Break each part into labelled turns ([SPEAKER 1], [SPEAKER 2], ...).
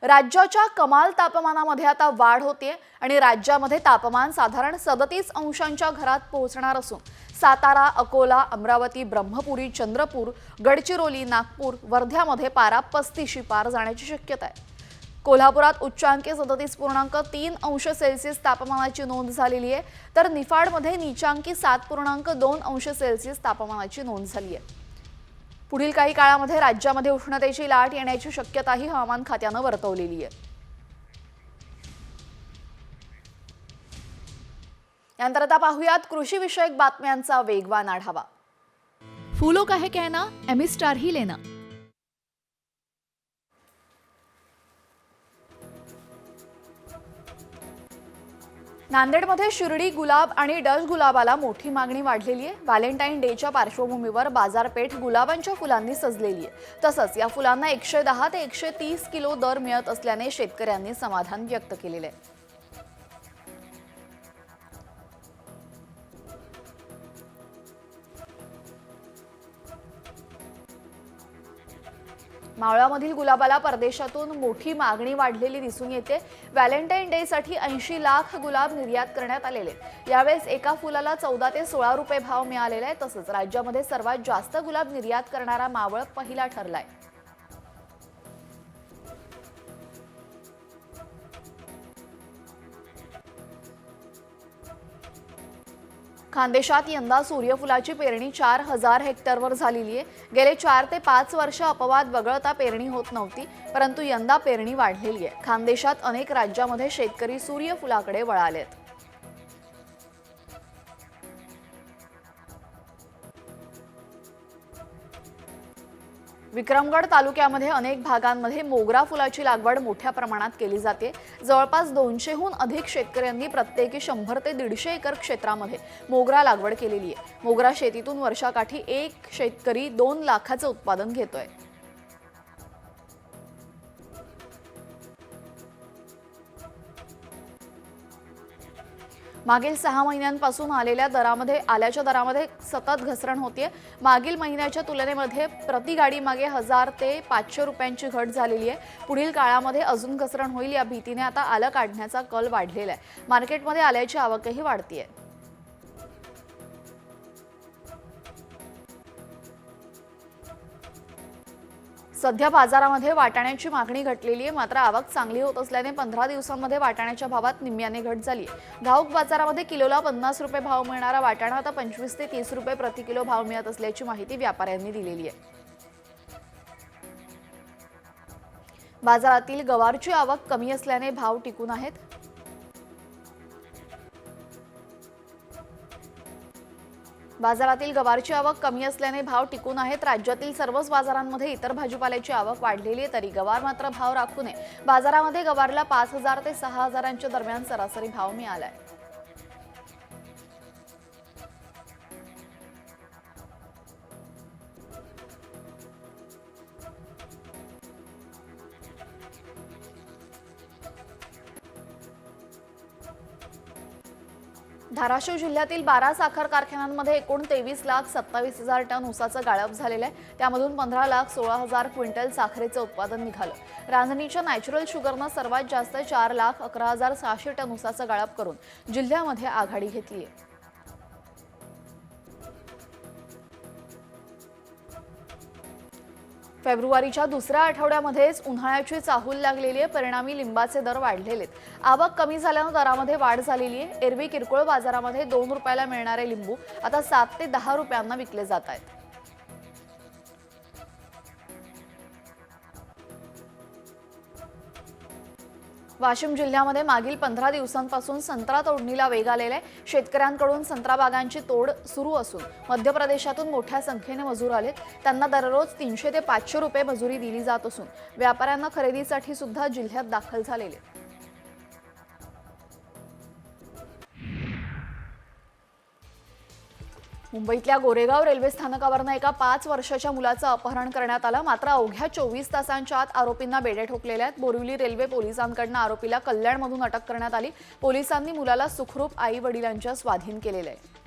[SPEAKER 1] राज्याच्या कमाल तापमानामध्ये आता वाढ होते आणि राज्यामध्ये तापमान साधारण 37 अंशांच्या घरात पोहोचणार असून सातारा, अकोला, अमरावती, ब्रह्मपुरी, चंद्रपूर, गडचिरोली, नागपूर, वर्ध्यामध्ये पारा 35शी पार जाण्याची शक्यता आहे। कोल्हापुरात उच्चांकी 37.3 अंश सेल्सिअस तापमानाची नोंद झालेली आहे, तर निफाडमध्ये नीचांकी 7.2 अंश सेल्सिअस तापमानाची नोंद झाली आहे। पुढील काही काळामध्ये राज्यामध्ये उष्णतेची लाट येण्याची शक्यताही हवामान खात्याने वर्तवलेली आहे। यानंतर आता पाहूयात कृषी विषयक बातम्यांचा वेगवान आढावा।
[SPEAKER 2] फूलों का है कहना, एमी स्टार ही लेना।
[SPEAKER 1] नांदेडमध्ये शिर्डी गुलाब आणि डच गुलाबाला मोठी मागणी वाढलेली आहे। व्हॅलेंटाईन डेच्या पार्श्वभूमीवर बाजारपेठ गुलाबांच्या फुलांनी सजलेली आहे। तसंच या फुलांना 110 ते 130 किलो दर मिळत असल्याने शेतकऱ्यांनी समाधान व्यक्त केलेले आहे। मावळामधील गुलाबाला परदेशातून मोठी मागणी वाढलेली दिसून येते। व्हॅलेंटाईन डे साठी 80 लाख गुलाब निर्यात करण्यात आलेले। यावेळेस एका फुलाला 14 ते 16 रुपये भाव मिळालेला आहे। तसंच राज्यामध्ये सर्वात जास्त गुलाब निर्यात करणारा मावळ पहिला ठरलाय। खानदेशात यंदा सूर्यफुलाची पेरणी 4000 हेक्टरवर झालेली आहे। गेले 4 ते 5 वर्ष अपवाद वगळता पेरणी होत नव्हती, परंतु यंदा पेरणी वाढलेली आहे। खानदेशात अनेक राज्यामध्ये शेतकरी सूर्यफुलाकडे वळालेत। विक्रमगड तालुक्यामध्ये अनेक भागांमध्ये मोगरा फुलाची लागवड मोठ्या प्रमाणात केली जाते। जवळपास 200हून अधिक शेतकऱ्यांनी प्रत्येकी 100 ते 150 एकर क्षेत्रामध्ये मोगरा लागवड केलेली आहे। मोगरा शेतीतून वर्षाकाठी एक शेतकरी 2 लाखाचे उत्पादन घेतोय। मागील 6 महिन्यांपासून आल्याच्या दरामध्ये सतत घसरण होते। मागील महिन्याच्या तुलनेमध्ये प्रति गाडी मागे 1000 ते 500 रुपयांची घट झालेली आहे। पुढील काळामध्ये अजून घसरण होईल या भीतीने आता आलं काढण्याचा कल वाढलेला आहे। मार्केटमध्ये आल्याची आवकही वाढतीये। सध्या बाजारामध्ये वाटाण्याची मागणी घटलेली आहे, मात्र आवक चांगली होत असल्याने 15 दिवसांमध्ये वाटाण्याच्या भावात निम्म्याने घट झाली आहे। घाऊक बाजारामध्ये किलोला 50 रुपये भाव मिळणारा वाटाणा आता 25 ते 30 रुपये प्रति किलो भाव मिळत असल्याची माहिती व्यापाऱ्यांनी दिलेली आहे। बाजारातील गवारची आवक कमी असल्याने भाव टिकून आहेत। बाजारातील गवारची आवक कमी असल्याने भाव टिकून आहेत। राज्यातील सर्वच बाजारांमध्ये इतर भाजीपाल्याची आवक वाढलेली आहे, तरी गवार मात्र भाव राखू नये। बाजारामध्ये गवारला 5000 ते 6000च्या दरम्यान सरासरी भाव मिळालाय। धाराशिव जिल्ह्यातील 12 साखर कारखान्यांमध्ये एकूण 23,27,000 टन ऊसाचं गाळप झालेलं आहे। त्यामधून 15,16,000 क्विंटल साखरेचं उत्पादन निघालं। रांजणीच्या नॅचरल शुगरनं सर्वात जास्त 4,11,600 टन ऊसाचं गाळप करून जिल्ह्यामध्ये आघाडी घेतली आहे। फेब्रुवारीच्या दुसऱ्या आठवड्यामध्येच उन्हाळ्याची चाहूल लागलेली आहे। परिणामी लिंबाचे दर वाढलेले आहेत। आवक कमी झाल्याने दरामध्ये वाढ झालेली आहे। एरवी किरकोळ बाजारामध्ये 2 रुपयाला मिळणारे लिंबू आता 7 ते 10 रुपयांना विकले जात आहेत। वाशिम जिल्ह्यामध्ये मागील 15 दिवसांपासून संत्रा तोडणीला वेग आलेला आहे। शेतकऱ्यांकडून संत्रा बागांची तोड सुरू असून मध्य प्रदेशातून मोठ्या संख्येने मजूर आलेत। त्यांना दररोज 300 ते 500 रुपये मजुरी दिली जात असून व्यापाऱ्यांना खरेदीसाठी सुद्धा जिल्ह्यात दाखल झालेले। मुंबईतल्या गोरेगाव रेल्वे स्थानकावरून एका 5 वर्षाच्या मुलाचं अपहरण करण्यात आलं, मात्र अवघ्या 24 तासांच्या आत आरोपींना बेड्या ठोकलेल्या आहेत। बोरिवली रेल्वे पोलिसांकडून आरोपीला कल्याणमधून अटक करण्यात आली। पोलिसांनी मुलाला सुखरूप आई-वडिलांच्या स्वाधीन केलेलं आहे।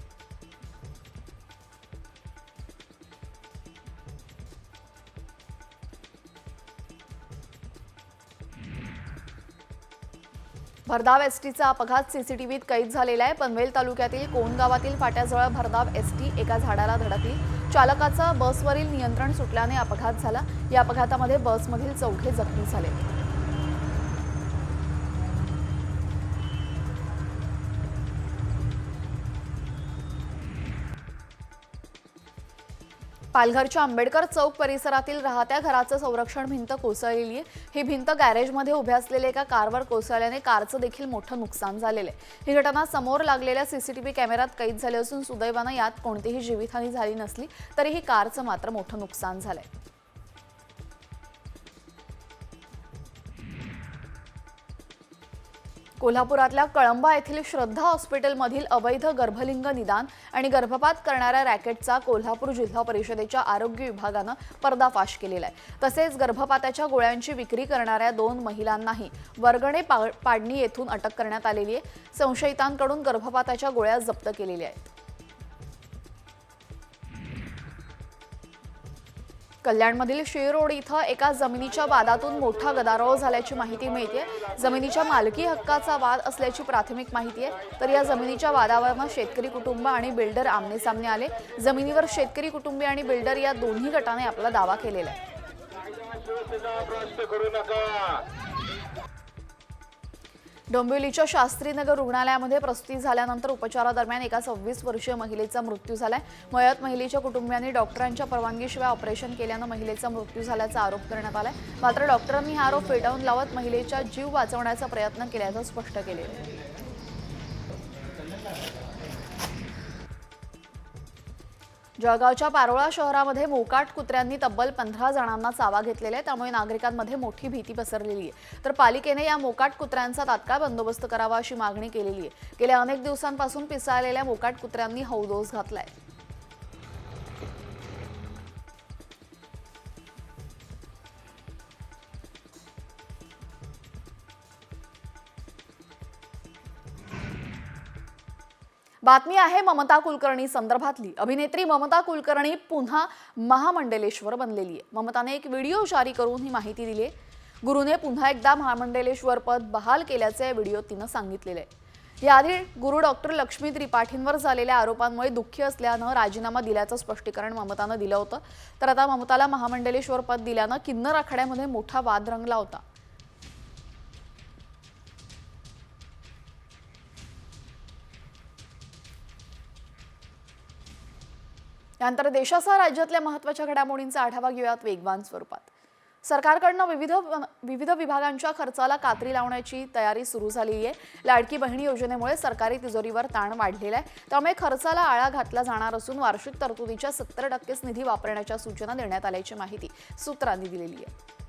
[SPEAKER 1] भरधाव एसटीचा अपघात सीसीटीव्हीत कैद झालेला आहे. पनवेल तालुक्यातील कोण गावातील फाट्याजवळ भरधाव एसटी एका झाडाला धडकली. चालकाचा बसवरील नियंत्रण सुटल्याने अपघात झाला. या अपघातामध्ये बसमधील चौघे जखमी झाले. पालघरच्या आंबेडकर चौक परिसरातील राहत्या घराचं संरक्षण भिंत कोसळलेली आहे. ही भिंत गॅरेजमध्ये उभ्या असलेल्या एका कारवर कोसळल्याने कारचं देखील मोठं नुकसान झालेलं आहे. ही घटना समोर लागलेल्या सीसीटीव्ही कॅमेऱ्यात कैद झाली असून सुदैवानं यात कोणतीही जीवितहानी झाली नसली तरीही कारचं मात्र मोठं नुकसान झालंय. कोल्हापुरातल्या कळंबा येथील श्रद्धा हॉस्पिटलमधील अवैध गर्भलिंग निदान आणि गर्भपात करणाऱ्या रॅकेटचा कोल्हापूर जिल्हा परिषदेच्या आरोग्य विभागानं पर्दाफाश केलेला आहे. तसेच गर्भपाताच्या गोळ्यांची विक्री करणाऱ्या 2 महिलांनाही वरगणे पाडणी येथून अटक करण्यात आलेली आहे. संशयितांकडून गर्भपाताच्या गोळ्या जप्त केलेल्या आहेत. कल्याणमधील शीळ रोड इथं एका जमिनीच्या वादातून मोठा गदारोळ झाल्याची माहिती मिळते. जमिनीच्या मालकी हक्काचा वाद असल्याची प्राथमिक माहिती आहे. तर या जमिनीच्या वादावरून शेतकरी कुटुंब आणि बिल्डर आमने-सामने आले. जमिनीवर शेतकरी कुटुंबीय आणि बिल्डर या दोन्ही गटाने आपला दावा केलेला आहे. डोंबिवलीच्या शास्त्रीनगर रुग्णालयामध्ये प्रसूती झाल्यानंतर उपचारादरम्यान एका 26 वर्षीय महिलेचा मृत्यू झालाय. मयत महिलेच्या कुटुंबियांनी डॉक्टरांच्या परवानगीशिवाय ऑपरेशन केल्यानं महिलेचा मृत्यू झाल्याचा आरोप करण्यात आलाय. मात्र डॉक्टरांनी हा आरोप फेटाळून लावत महिलेचा जीव वाचवण्याचा प्रयत्न केल्याचं स्पष्ट केले. जळगावच्या पारोळा शहरामध्ये मोकाट कुत्र्यांनी तब्बल 15 जणांना चावा घेतलेला आहे. त्यामुळे नागरिकांमध्ये मोठी भीती पसरलेली आहे. तर पालिकेने या मोकाट कुत्र्यांचा तात्काळ बंदोबस्त करावा अशी मागणी केलेली आहे. गेल्या अनेक दिवसांपासून पिसाळलेल्या मोकाट कुत्र्यांनी हौदोस घातलाय. बातमी आहे ममता कुलकर्णी संदर्भातली. अभिनेत्री ममता कुलकर्णी पुन्हा महामंडलेश्वर बनलेली आहे. ममताने एक व्हिडिओ जारी करून ही माहिती दिली आहे. गुरुने पुन्हा एकदा महामंडलेश्वर पद बहाल केल्याचे या व्हिडिओत तिनं सांगितलेलं आहे. याआधी गुरु डॉक्टर लक्ष्मी त्रिपाठींवर झालेल्या आरोपांमुळे दुःखी असल्यानं राजीनामा दिल्याचं स्पष्टीकरण ममतानं दिलं होतं. तर आता ममताला महामंडलेश्वर पद दिल्यानं किन्नर आखाड्यामध्ये मोठा वाद रंगला होता. यानंतर देशासह राज्यातल्या महत्त्वाच्या घडामोडींचा आढावा घेऊयात वेगवान स्वरूपात. सरकारकडनं विविध विभागांच्या खर्चाला कात्री लावण्याची तयारी सुरू झाली आहे. लाडकी बहिणी योजनेमुळे सरकारी तिजोरीवर ताण वाढलेला आहे. त्यामुळे खर्चाला आळा घातला जाणार असून वार्षिक तरतुदीच्या 70%च निधी वापरण्याच्या सूचना देण्यात आल्याची माहिती सूत्रांनी दिलेली आहे.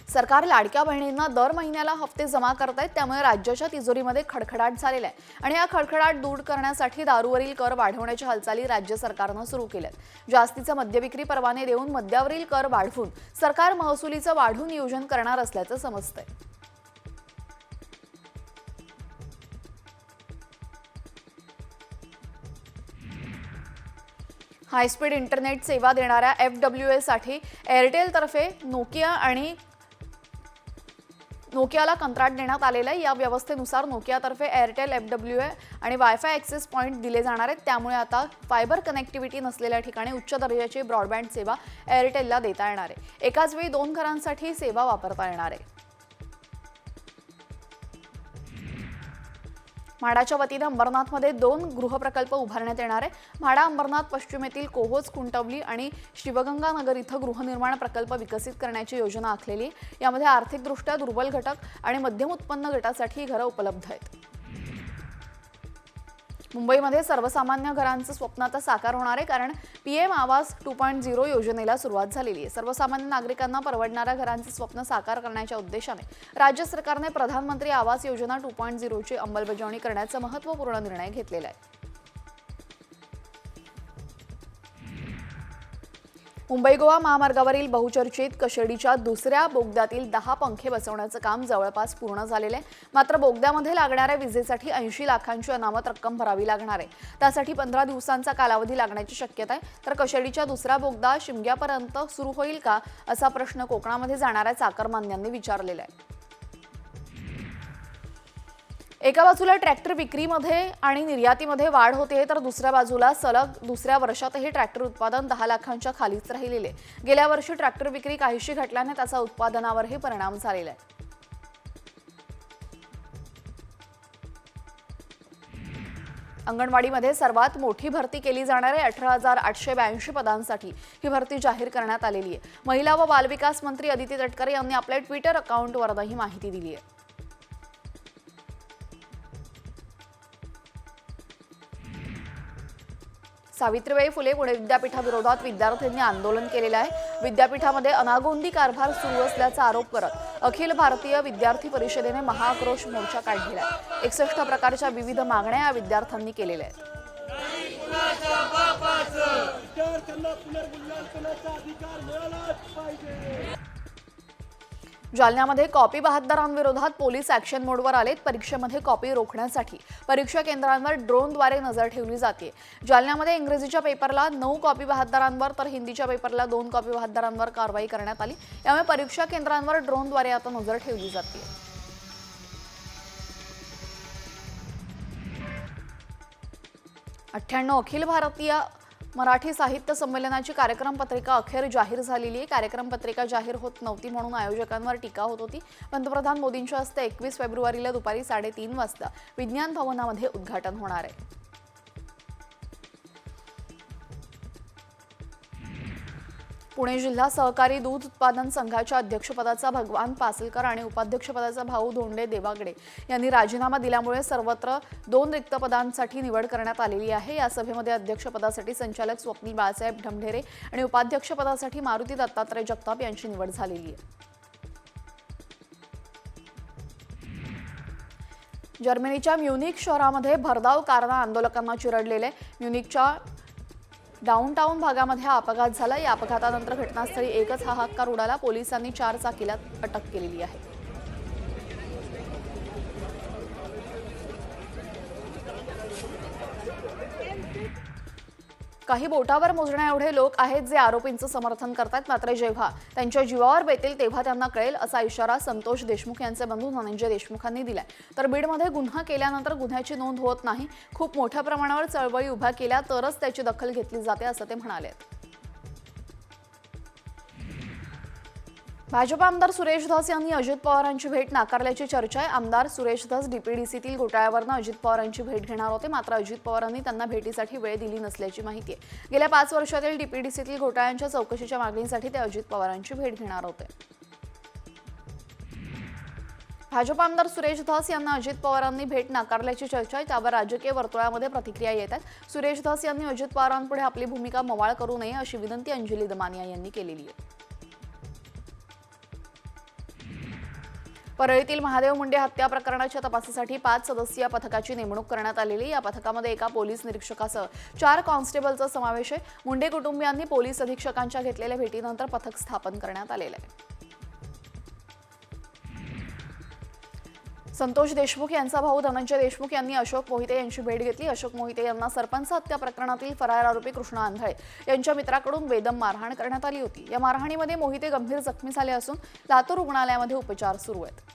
[SPEAKER 1] सरकार लाडक्या बहिणींना दर महिन्याला हप्ते जमा करतायत. त्यामुळे राज्याच्या तिजोरीमध्ये खडखडाट झालेला आहे आणि या खडखडाट दूर करण्यासाठी दारूवरील कर वाढवण्याच्या हालचाली राज्य सरकारनं सुरू केल्यात. जास्तीचे मद्यविक्री परवाने देऊन मद्यावरील कर वाढवून सरकार महसुलीचं वाढून नियोजन करणार असल्याचं समजतंय. हायस्पीड इंटरनेट सेवा देणाऱ्या FWA साठी एअरटेलतर्फे नोकियाला कंत्राट देण्यात आलेलं आहे. या व्यवस्थेनुसार नोकियातर्फे एअरटेल FWA आणि वायफाय ॲक्सेस पॉईंट दिले जाणार आहेत. त्यामुळे आता फायबर कनेक्टिव्हिटी नसलेल्या ठिकाणी उच्च दर्जाची ब्रॉडबँड सेवा एअरटेलला देता येणार आहे. एकाच वेळी 2 घरांसाठी सेवा वापरता येणार आहे. म्हाडाच्या वतीने अंबरनाथमध्ये 2 गृहप्रकल्प उभारण्यात येणार आहे. म्हाडा अंबरनाथ पश्चिमेतील कोहोज कुंटवली आणि शिवगंगा नगर इथं गृहनिर्माण प्रकल्प विकसित करण्याची योजना आखलेली आहे. यामध्ये आर्थिकदृष्ट्या दुर्बल घटक आणि मध्यम उत्पन्न गटासाठी ही घरं उपलब्ध आहेत. मुंबईमध्ये सर्वसामान्य घरांचं स्वप्न आता साकार होणार आहे. कारण PM आवास 2.0 योजनेला सुरुवात झालेली आहे. सर्वसामान्य नागरिकांना परवडणाऱ्या घरांचे स्वप्न साकार करण्याच्या उद्देशाने राज्य सरकारने प्रधानमंत्री आवास योजना 2.0 ची अंमलबजावणी करण्याचा महत्त्वपूर्ण निर्णय घेतलेला आहे. मुंबई गोवा महामार्गावरील बहुचर्चित कशेडीच्या दुसऱ्या बोगद्यातील 10 पंखे बसवण्याचं काम जवळपास पूर्ण झालेलं आहे. मात्र बोगद्यामध्ये लागणाऱ्या विजेसाठी 80 लाखांची अनामत रक्कम भरावी लागणार आहे. त्यासाठी 15 दिवसांचा कालावधी लागण्याची शक्यता आहे. तर कशेडीच्या दुसरा बोगदा शिमग्यापर्यंत सुरू होईल का असा प्रश्न कोकणामध्ये जाणाऱ्या चाकरमान्यांनी विचारलेला आहे. एका बाजूला ट्रॅक्टर विक्रीमध्ये आणि निर्यातीमध्ये वाढ होते, तर दुसऱ्या बाजूला सलग दुसऱ्या वर्षातही ट्रॅक्टर उत्पादन 10 लाखांच्या खालीच राहिलेले. गेल्या वर्षी ट्रॅक्टर विक्री काहीशी घटल्याने त्याचा उत्पादनावरही परिणाम झालेला आहे. अंगणवाडीमध्ये सर्वात मोठी भरती केली जाणारे 18,882 पदांसाठी ही भरती जाहीर करण्यात आलेली आहे. महिला व बालविकास मंत्री अदिती तटकरे यांनी आपल्या ट्विटर अकाउंटवरून ही माहिती दिली आहे. सावित्रीबाई फुले पुणे विद्यापीठाविरोधात विद्यार्थ्यांनी आंदोलन केलेलं आहे. विद्यापीठामध्ये अनागोंदी कारभार सुरू असल्याचा आरोप करत अखिल भारतीय विद्यार्थी परिषदेने महाआक्रोश मोर्चा काढलेला आहे. 61 प्रकारच्या विविध मागण्या या विद्यार्थ्यांनी केलेल्या आहेत. जालन्यामध्ये कॉपी बहाद्दरांविरोधात पोलीस ॲक्शन मोडवर आलेत. परीक्षेमध्ये कॉपी रोखण्यासाठी परीक्षा केंद्रांवर ड्रोनद्वारे नजर ठेवली जाते. जालन्यामध्ये इंग्रजीच्या पेपरला 9 कॉपी बहाद्दरांवर तर हिंदीच्या पेपरला 2 कॉपी बहाद्दरांवर कारवाई करण्यात आली. यामुळे परीक्षा केंद्रांवर ड्रोनद्वारे आता नजर ठेवली जाते. 98 अखिल भारतीय मराठी साहित्य संमेलनाची कार्यक्रम पत्रिका अखेर जाहीर झालेली आहे. कार्यक्रम पत्रिका जाहीर होत नव्हती म्हणून आयोजकांवर टीका होत होती. पंतप्रधान मोदींच्या हस्ते 21 फेब्रुवारीला दुपारी 3:30 वाजता विज्ञान भवनामध्ये उद्घाटन होणार आहे. पुणे जिल्हा सहकारी दूध उत्पादन संघाच्या अध्यक्षपदाचा भगवान पासलकर आणि उपाध्यक्षपदाचा भाऊ धोंडे देवागडे यांनी राजीनामा दिल्यामुळे सर्वत्र 2 रिक्त पदांसाठी निवड करण्यात आलेली आहे. या सभेमध्ये अध्यक्षपदासाठी संचालक स्वप्नील बाळासाहेब ढमढेरे आणि उपाध्यक्षपदासाठी मारुती दत्तात्रय जगताप यांची निवड झालेली आहे. जर्मनीच्या म्युनिक शहरामध्ये भरधाव कारनं आंदोलकांना चिरडलेले. म्युनिकच्या डाऊनटाऊन भागामध्ये हा अपघात झाला. या अपघातानंतर घटनास्थळी एकच हाहाकार उडाला. पोलिसांनी 4 चाकीला अटक केलेली आहे. काही बोटावर मोजण्या एवढे लोक आहेत जे आरोपींचं समर्थन करतात. मात्र जेव्हा त्यांच्या जीवावर बेतेल तेव्हा त्यांना कळेल असा इशारा संतोष देशमुख यांचे बंधू धनंजय देशमुखांनी दिलाय. तर बीडमध्ये गुन्हा केल्यानंतर गुन्ह्याची नोंद होत नाही. खूप मोठ्या प्रमाणावर चळवळी उभ्या केल्या तरच त्याची दखल घेतली जाते असं ते म्हणाले. भाजपा आमदार सुरेश धस यांनी अजित पवारांची भेट नाकारल्याची चर्चा आहे. आमदार सुरेश धस डीपीडीसीतील घोटाळ्यावरनं अजित पवारांची भेट घेणार होते. मात्र अजित पवारांनी त्यांना भेटीसाठी वेळ दिली नसल्याची माहिती आहे. गेल्या 5 वर्षातील डीपीडीसीतील घोटाळ्यांच्या चौकशीच्या मागणीसाठी ते अजित पवारांची भेट घेणार होते. भाजपा आमदार सुरेश धस यांना अजित पवारांनी भेट नाकारल्याची चर्चा आहे. त्यावर राजकीय वर्तुळामध्ये प्रतिक्रिया येत आहेत. सुरेश धस यांनी अजित पवारांपुढे आपली भूमिका मवाळ करू नये अशी विनंती अंजली दमानिया यांनी केलेली आहे. परळीतील महादेव मुंडे हत्या प्रकरणाच्या तपासासाठी 5 सदस्यीय पथकाची नेमणूक करण्यात आलेली. या पथकामध्ये एका पोलीस निरीक्षकासह 4 कॉन्स्टेबलचा समावेश आहे. मुंडे कुटुंबियांनी पोलीस अधीक्षकांच्या घेतलेल्या भेटीनंतर पथक स्थापन करण्यात आलेलं आहे. संतोष देशमुख यांचा भाऊ धनंजय देशमुख यांनी अशोक मोहिते यांची भेट घेतली. अशोक मोहिते यांना सरपंच हत्या प्रकरणातील फरार आरोपी कृष्णा आंधळे यांच्या मित्राकडून बेदम मारहाण करण्यात आली होती. या मारहाणीमध्ये मोहिते गंभीर जखमी झाले असून लातूर रुग्णालयामध्ये उपचार सुरू आहेत.